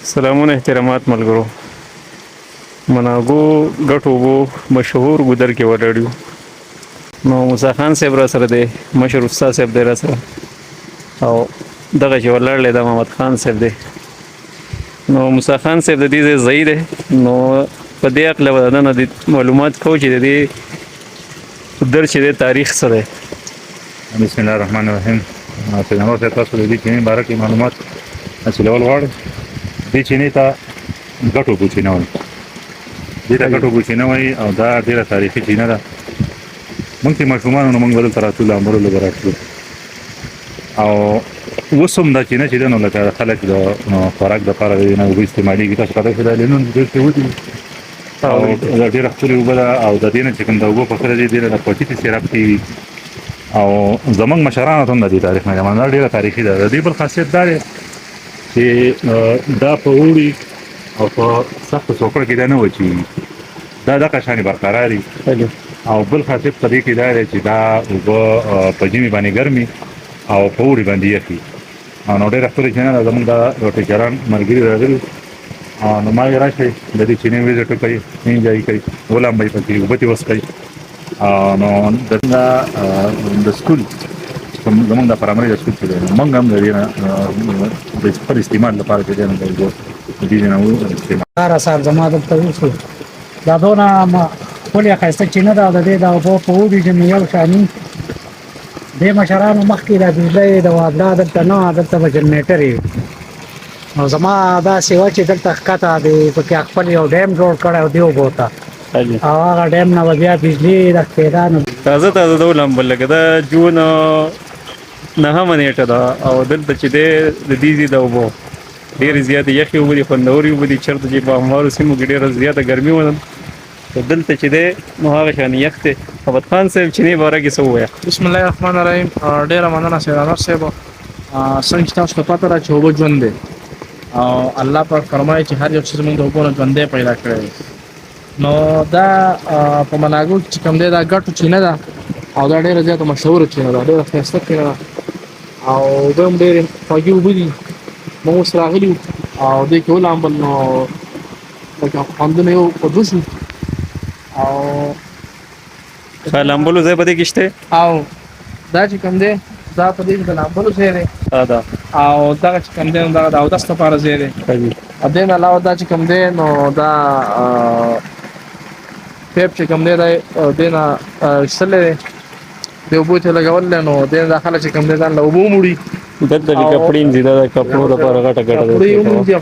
سلامونه احترامات ملګرو مناګو ګټو وو مشهور ګودر کې ولاړ یو نو موسی خان صاحب را سره دی مشر استاد صاحب دی را سره او دغه چې ولاړ دی د محمد خان صاحب دی نو موسی خان صاحب د دې ځای دی نو په دې اړه ودانه د معلومات کو چې د دې در چې د تاریخ سره بسم الله الرحمن الرحیم پیغمبر صاحب تاسو د دې چینې باره کې معلومات حاصلول غواړئ دې چینې ته ګټو چینه وایي دې ته ګټو چینه وایي او دا ډېره تاریخي چینه ده موږ چې ماشومان نو موږ به دلته راتلو امرلو به راتلو او اوس هم دا چینه چې ده نو لکه خلک د خوراک دپاره د دې نه اوبه استعمالېږي تاسو کتای شئ دا لینون ډېر ښې ودي او دا ډېره ښکلې اوبه ده او د دې نه چې کوم د اوبو پخلی دی دې نه د پټي سیراب کېږي او زمونږ مشرانو ته هم د دې تاریخ نه دا ډېره تاریخي ده د دې بل خاصیت دا دی چې دا په اوړي او په سختو سوکړه کې دا نه وچېږي دا دغه شانې برقرار او بل خاصیت په دې کې دا دی چې دا اوبه په ژمي باندې ګرمي او په اوړي باندې یخي نو ډېره ښکلې چینه ده زمونږ دا ټیچران ملګري راغلي نو ما ویل راشئ د دې چینې ویزټ وکړئ انجوای کړئ ولامبئ پکې اوبه ترې وڅښئ نو د سکول زمونږ د پرایمري د سکول چې دی موږ هم د دې نه د خپل استعمال لپاره چې دی نو د دې نه استعمال سار زما دلته وشو دا دونه ښکلې ښایسته چینه ده د دې د اوبو په اوړي ژمي یو شاني دې مشرانو مخکې د بجلۍ د واډلا دلته نه دلته به جنریټر وي نو زما دا سیوا چې دلته ښکته دی پکې خپل یو ډیم جوړ کړی او دې اوبو ته او هغه ډیم نه به بیا بجلي راښکېده نو تازه تازه د ولامبل لکه دا جون نهمه نیټه ده او دلته چې دی د دې د اوبو ډېرې زیاتې یخې اوبه دي خوندورې اوبه دي چېرته چې په هموارو سیمو کې ډېره زیاته ګرمي وه خو دلته چې دی نو هغه شان یخ دی محمد خان صاحب چینې باره کې څه ووایه بسم الله الرحمن الرحیم ډېره مننه سید انور صاحب څنګه چې تاسو ته پته ده چې اوبه ژوند دی او الله پاک فرمایي چې هر یو څیز موږ د اوبو نه ژوندی پیدا کړی نو دا په مناګو چې کوم دی دا ګټو چینه ده او دا ډېره زیاته مشهوره چینه ده ډېره ښایسته چینه ده او اوبه هم ډېرې خوږې اوبه دي موږ اوس راغلي یو او دې کې ولامبل نو لکه خوندونه یو په دوه شو او لامبلو ځای په دې کې شته او دا چې کوم دی دا په دې کې د لامبلو ځای دی او دغه چې کوم دی نو دغه د اودس لپاره ځای دی او دې نه علاوه دا چې کوم دی نو دا پیپ چې کوم دی دې نه ایستلی دی د اوبو ته لګول دی نو دې نه دا خلک چې کوم دی ځان له اوبو وموړي دلته د کپړې انځي دا د کپړو لپاره غټه ګټه ده